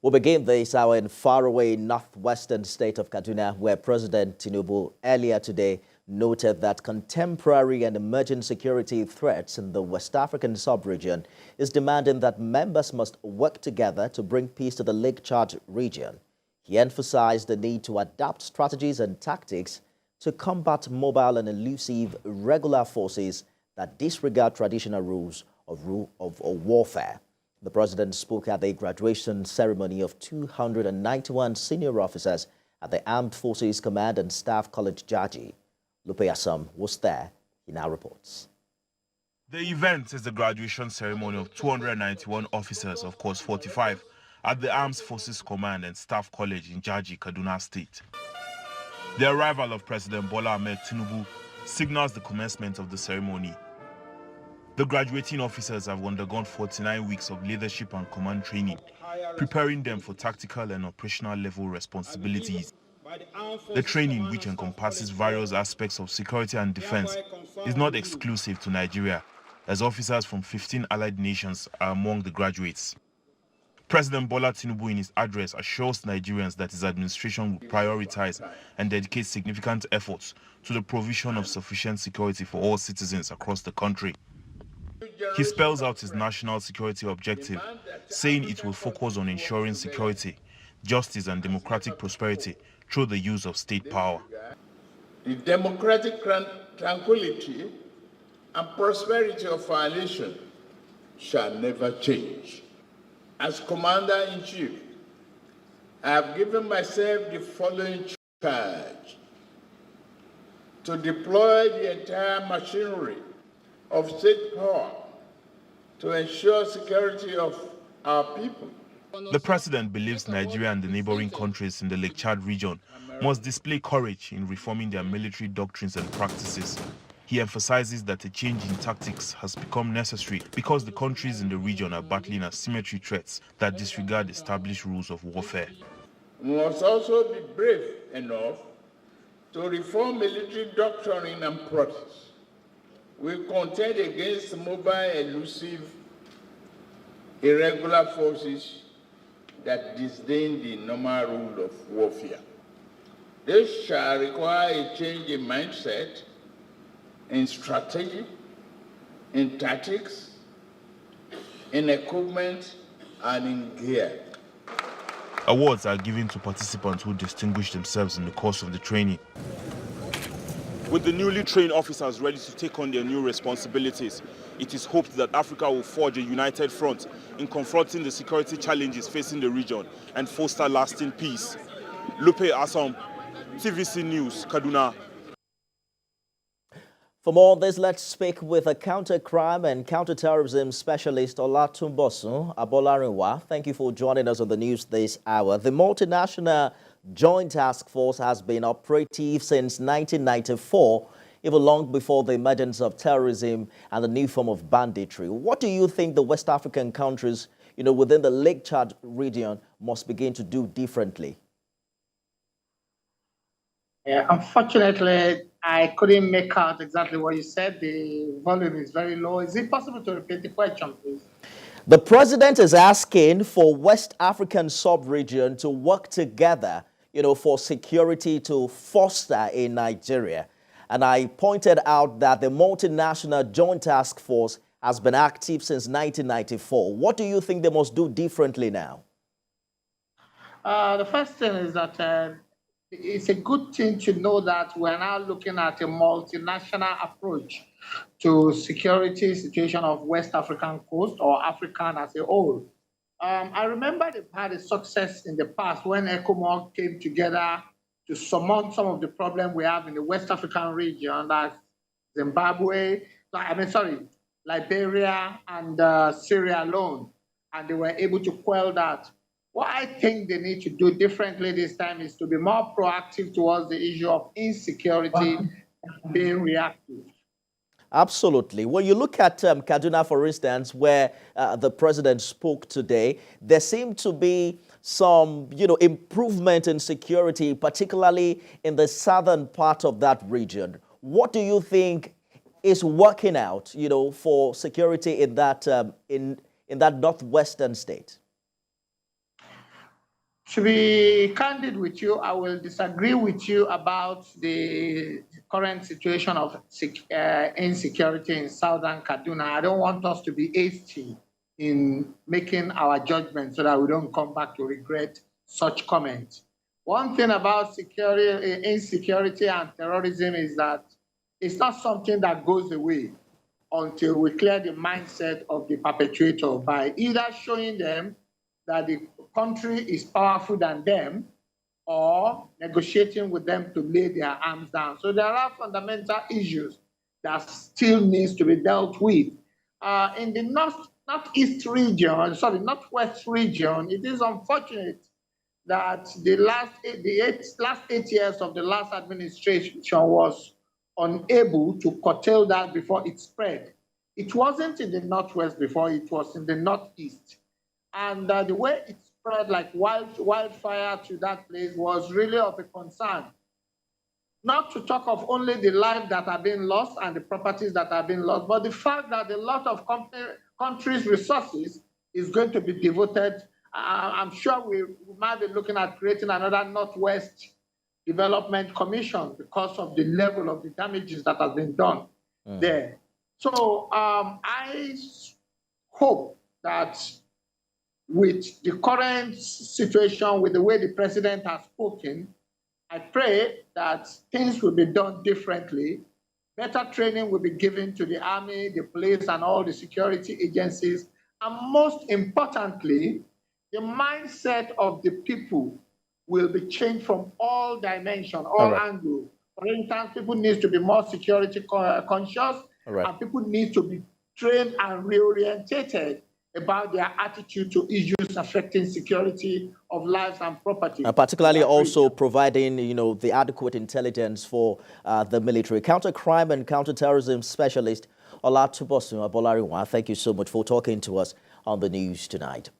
We'll begin this hour in faraway northwestern state of Kaduna, where President Tinubu earlier today noted that contemporary and emerging security threats in the West African sub-region is demanding that members must work together to bring peace to the Lake Chad region. He emphasized the need to adapt strategies and tactics to combat mobile and elusive irregular forces that disregard traditional rules of warfare. The president spoke at the graduation ceremony of 291 senior officers at the Armed Forces Command and Staff College Jaji. Lupe Assam was there. He now reports. The event is the graduation ceremony of 291 officers of Course 45 at the Armed Forces Command and Staff College in Jaji, Kaduna State. The arrival of President Bola Tinubu signals the commencement of the ceremony. The graduating officers have undergone 49 weeks of leadership and command training, preparing them for tactical and operational level responsibilities. The training, which encompasses various aspects of security and defense, is not exclusive to Nigeria, as officers from 15 allied nations are among the graduates. President Bola Tinubu in his address assures Nigerians that his administration will prioritize and dedicate significant efforts to the provision of sufficient security for all citizens across the country. He spells out his national security objective, saying it will focus on ensuring security, justice and democratic prosperity through the use of state power. The democratic tranquility and prosperity of our nation shall never change. As Commander-in-Chief, I have given myself the following charge: to deploy the entire machinery of state power to ensure security of our people. The president believes Nigeria and the neighboring countries in the Lake Chad region must display courage in reforming their military doctrines and practices. He emphasizes that a change in tactics has become necessary because the countries in the region are battling asymmetry threats that disregard established rules of warfare. We must also be brave enough to reform military doctrine and practice. We contend against mobile, elusive, irregular forces that disdain the normal rule of warfare. This shall require a change in mindset, in strategy, in tactics, in equipment, and in gear. Awards are given to participants who distinguish themselves in the course of the training. With the newly trained officers ready to take on their new responsibilities, it is hoped that Africa will forge a united front in confronting the security challenges facing the region and foster lasting peace. Lupe Assam, TVC News, Kaduna. For more on this, let's speak with a counter-crime and counter-terrorism specialist, Olatunbosun Abolarinwa. Thank you for joining us on the news this hour. The multinational Joint Task Force has been operative since 1994, even long before the emergence of terrorism and the new form of banditry. What do you think the West African countries, within the Lake Chad region must begin to do differently? Yeah, unfortunately, I couldn't make out exactly what you said. The volume is very low. Is it possible to repeat the question, please? The president is asking for West African sub-region to work together, for security to foster in Nigeria. And I pointed out that the multinational Joint Task Force has been active since 1994. What do you think they must do differently now? The first thing is that it's a good thing to know that we're now looking at a multinational approach to security situation of West African coast or African as a whole. I remember they've had a success in the past when ECOMOG came together to surmount some of the problems we have in the West African region, like Liberia and Syria alone, and they were able to quell that. What I think they need to do differently this time is to be more proactive towards the issue of insecurity and being reactive. Absolutely. When you look at Kaduna, for instance, where the president spoke today, there seemed to be some, improvement in security, particularly in the southern part of that region. What do you think is working out, for security in that northwestern state? To be candid with you, I will disagree with you about the current situation of insecurity in southern Kaduna. I don't want us to be hasty in making our judgment so that we don't come back to regret such comments. One thing about insecurity and terrorism is that it's not something that goes away until we clear the mindset of the perpetrator by either showing them that the country is powerful than them or negotiating with them to lay their arms down. So there are fundamental issues that still needs to be dealt with. In the northwest region, it is unfortunate that the last 8 years of the last administration was unable to curtail that before it spread. It wasn't in the northwest before, it was in the northeast. And the way it spread like wildfire to that place was really of a concern. Not to talk of only the lives that have been lost and the properties that have been lost, but the fact that a lot of countries' resources is going to be devoted. I'm sure we might be looking at creating another Northwest Development Commission because of the level of the damages that has been done there. So I hope that with the current situation, with the way the president has spoken, I pray that things will be done differently. Better training will be given to the army, the police, and all the security agencies. And most importantly, the mindset of the people will be changed from all dimensions, all angles. For instance, people need to be more security conscious, and people need to be trained and reorientated about their attitude to issues affecting security of lives and property. Particularly also providing, the adequate intelligence for the military. Counter-crime and counter-terrorism specialist Olatubosun Abolariwa, thank you so much for talking to us on the news tonight.